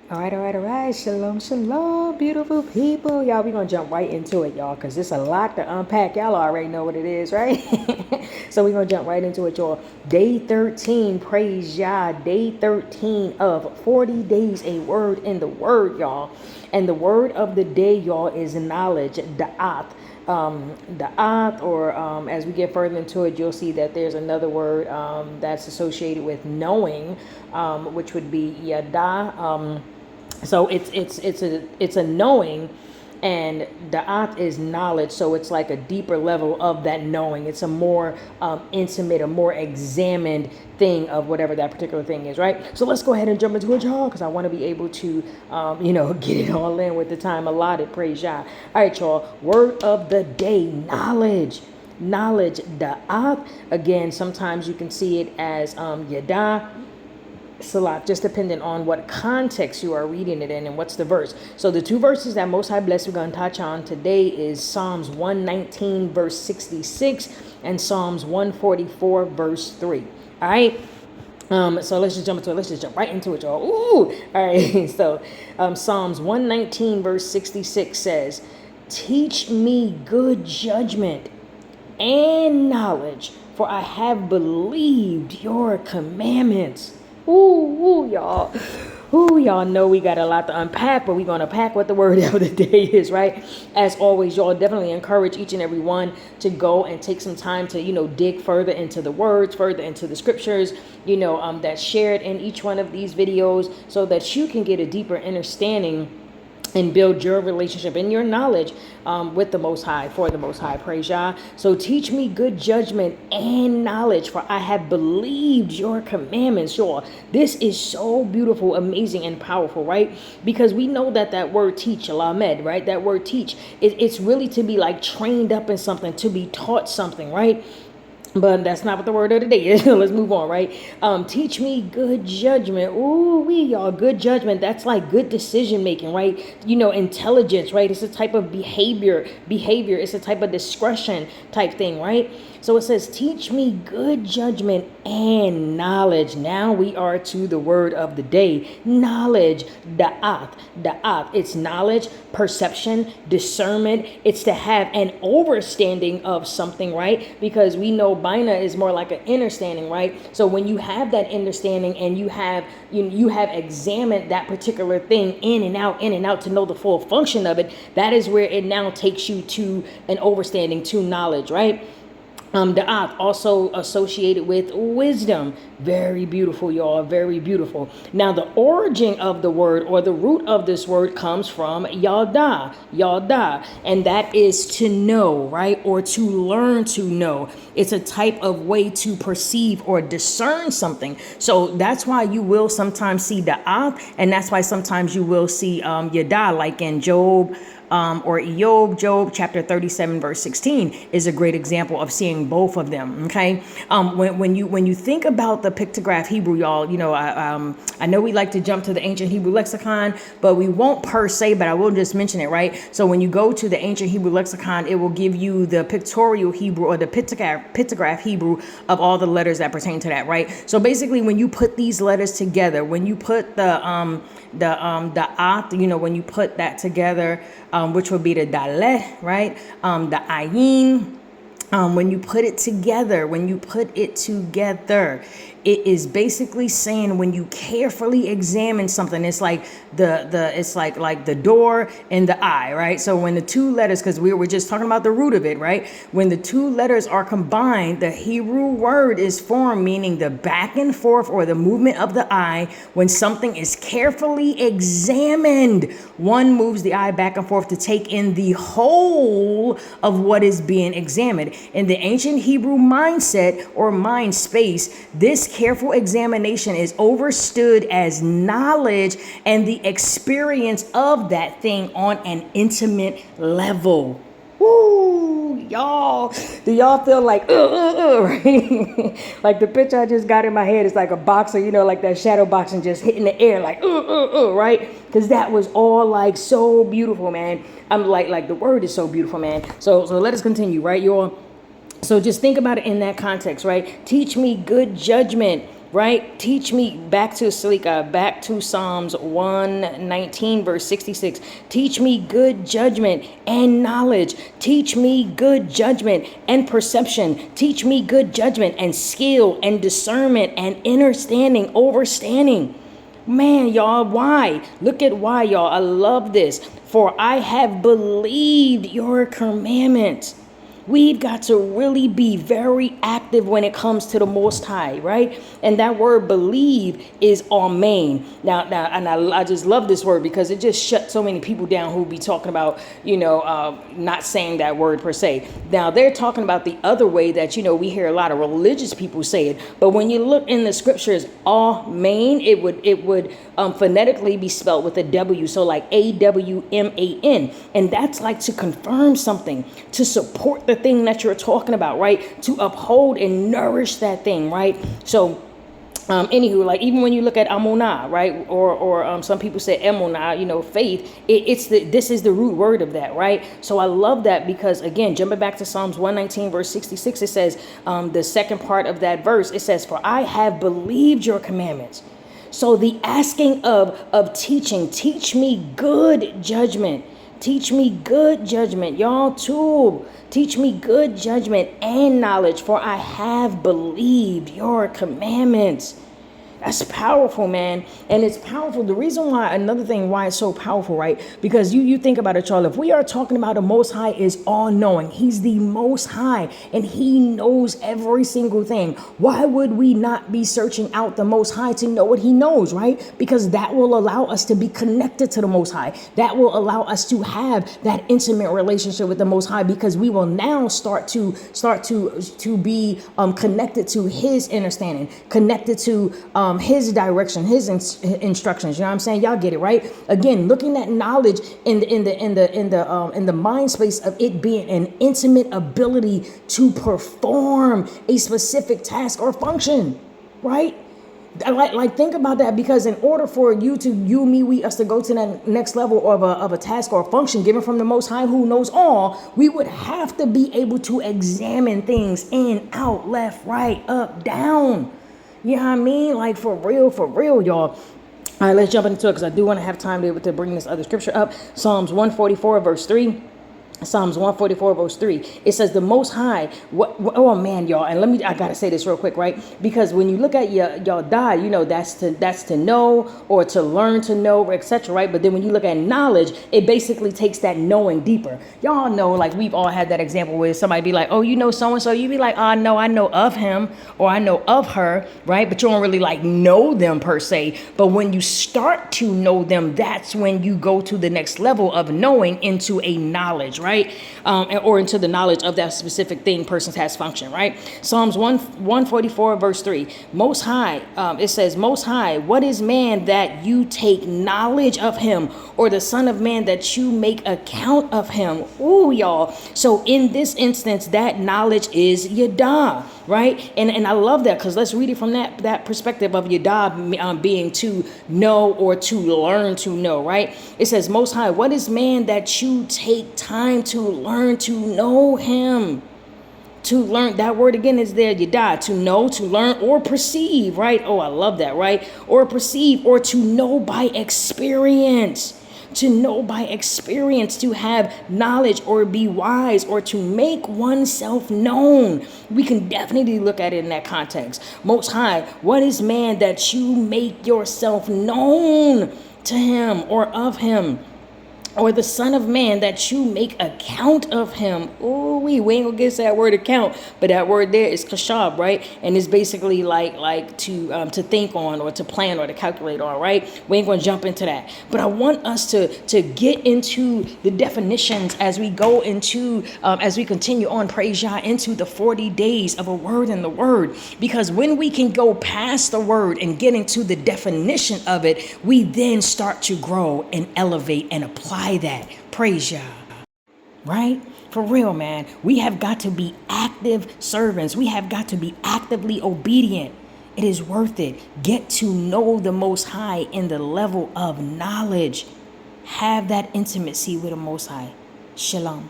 All right. Shalom, shalom, beautiful people. Y'all, we're going to jump right into it, y'all, because it's a lot to unpack. Y'all already know what it is, right? So we're going to jump right into it, y'all. Day 13, praise Yah. Day 13 of 40 days, a word in the word, y'all. And the word of the day, y'all, is knowledge, da'at. Da'at, or as we get further into it, you'll see that there's another word that's associated with knowing, which would be yada. So it's a knowing, and da'at is knowledge. So it's like a deeper level of that knowing. It's a more intimate, a more examined thing of whatever that particular thing is, right? So let's go ahead and jump into it, y'all, because I want to be able to, get it all in with the time allotted. Praise Yah. All right, y'all. Word of the day: knowledge. Knowledge, da'at. Again, sometimes you can see it as yada. Salat, just depending on what context you are reading it in and what's the verse. So the two verses that Most High Bless we're going to touch on today is Psalms 119 verse 66 and Psalms 144 verse 3. All right. So let's just jump into it. Let's just jump right into it, y'all. Ooh. All right. So Psalms 119 verse 66 says, "Teach me good judgment and knowledge, for I have believed your commandments." Ooh, y'all. Ooh, y'all know we got a lot to unpack, but we're going to pack what the word of the day is, right? As always, y'all, definitely encourage each and every one to go and take some time to, dig further into the words, further into the scriptures, that's shared in each one of these videos, so that you can get a deeper understanding and build your relationship and your knowledge with the Most High, for the Most High. Praise Yah. So teach me good judgment and knowledge, for I have believed your commandments. Y'all, this is so beautiful, amazing, and powerful, right? Because we know that word teach, lamed, right? That word teach, it's really to be like trained up in something, to be taught something, right? But that's not what the word of the day is. Let's move on, right? Teach me good judgment. Ooh, y'all, good judgment. That's like good decision making, right? Intelligence, right? It's a type of behavior. It's a type of discretion type thing, right? So it says, teach me good judgment and knowledge. Now we are to the word of the day. Knowledge, da'at. It's knowledge, perception, discernment. It's to have an overstanding of something, right? Because we know bina is more like an understanding, right? So when you have that understanding and you have examined that particular thing in and out to know the full function of it, that is where it now takes you to an overstanding, to knowledge, right? Da'at, also associated with wisdom. Very beautiful, y'all. Very beautiful. Now, the origin of the word, or the root of this word, comes from yada, and that is to know, right? Or to learn to know. It's a type of way to perceive or discern something. So that's why you will sometimes see da'at, and that's why sometimes you will see yada, like in Job. Or Job chapter 37 verse 16 is a great example of seeing both of them. Okay, when you think about the pictograph Hebrew, y'all, I know we like to jump to the ancient Hebrew lexicon, but we won't per se, but I will just mention it, right? So when you go to the ancient Hebrew lexicon, it will give you the pictorial Hebrew, or the pictograph Hebrew of all the letters that pertain to that, right? So basically, when you put these letters together, when you put the at, when you put that together, which would be the dalet, right? The ayin. When you put it together, it is basically saying, when you carefully examine something, it's like it's like the door and the eye, right? So when the two letters, because we were just talking about the root of it, right? When the two letters are combined, the Hebrew word is formed, meaning the back and forth, or the movement of the eye. When something is carefully examined, one moves the eye back and forth to take in the whole of what is being examined. In the ancient Hebrew mindset, or mind space, this careful examination is understood as knowledge and the experience of that thing on an intimate level. Woo, y'all. Do y'all feel like, right? Like the picture I just got in my head is like a boxer, like that shadow boxing, just hitting the air like, right? Because that was all like so beautiful, man. I'm like the word is so beautiful, man. So let us continue, right, y'all? So just think about it in that context, right? Teach me good judgment, right? Teach me, back to Salika, back to Psalms 119, verse 66. Teach me good judgment and knowledge. Teach me good judgment and perception. Teach me good judgment and skill and discernment and understanding, overstanding. Man, y'all, why? Look at why, y'all. I love this. For I have believed your commandments. We've got to really be very active when it comes to the Most High, right? And that word believe is amen. Now, and I just love this word because it just shut so many people down who be talking about, not saying that word per se. Now, they're talking about the other way that, we hear a lot of religious people say it. But when you look in the scriptures, amen, it would phonetically be spelled with a W. So like AWMAN. And that's like to confirm something, to support the thing that you're talking about, right? To uphold and nourish that thing, right? So anywho, like even when you look at amunah, right, or some people say emunah, faith, this is the root word of that, right? So I love that because, again, jumping back to Psalms 119 verse 66, it says, the second part of that verse, it says, for I have believed your commandments. So the asking of teaching, teach me good judgment. Teach me good judgment, y'all too. Teach me good judgment and knowledge, for I have believed your commandments. That's powerful, man. And it's powerful. The reason why, another thing why it's so powerful, right? Because you think about it, y'all. If we are talking about the Most High is all knowing, he's the Most High and he knows every single thing. Why would we not be searching out the Most High to know what he knows, right? Because that will allow us to be connected to the Most High. That will allow us to have that intimate relationship with the Most High, because we will now start to be connected to his understanding, connected to his direction, his instructions. You know what I'm saying? Y'all get it, right? Again, looking at knowledge in the mind space of it being an intimate ability to perform a specific task or function, right? Like think about that, because in order for us to go to that next level of a task or a function given from the Most High who knows all, we would have to be able to examine things in, out, left, right, up, down. You know what I mean? Like for real, y'all. All right, let's jump into it because I do want to have time to be able to bring this other scripture up. Psalms 144 verse 3. Psalms 144 verse 3. It says the Most High, oh man, y'all, and I gotta say this real quick, right? Because when you look at y'all die, that's to know or to learn to know, etc., right? But then when you look at knowledge, it basically takes that knowing deeper. Y'all know, like we've all had that example where somebody be like, oh, so and so, you be like, no, I know of him or I know of her, right? But you don't really like know them per se. But when you start to know them, that's when you go to the next level of knowing into a knowledge, right? Or into the knowledge of that specific thing person's has function, right? Psalms 144 verse 3. Most High, it says, Most High, what is man that you take knowledge of him, or the Son of Man that you make account of him? Ooh, y'all. So in this instance, that knowledge is Yada, right? And I love that, because let's read it from that perspective of Yada being to know or to learn to know, right? It says, Most High, what is man that you take time to learn to know him? To learn, that word again is there, Yada, to know, to learn, or perceive, right? Oh, I love that, right? Or perceive, or to know by experience. To know by experience, to have knowledge or be wise, or to make oneself known. We can definitely look at it in that context. Most High, what is man that you make yourself known to him or of him? Or the Son of Man that you make account of him. Ooh, we ain't gonna get that word account, but that word there is kashab, right? And it's basically like to think on, or to plan, or to calculate on, right? We ain't gonna jump into that. But I want us to get into the definitions as we go into, as we continue on, praise Yah, into the 40 days of a word in the word. Because when we can go past the word and get into the definition of it, we then start to grow and elevate and apply that. Praise Yah. Right? For real, man. We have got to be active servants. We have got to be actively obedient. It is worth it. Get to know the Most High in the level of knowledge. Have that intimacy with the Most High. Shalom.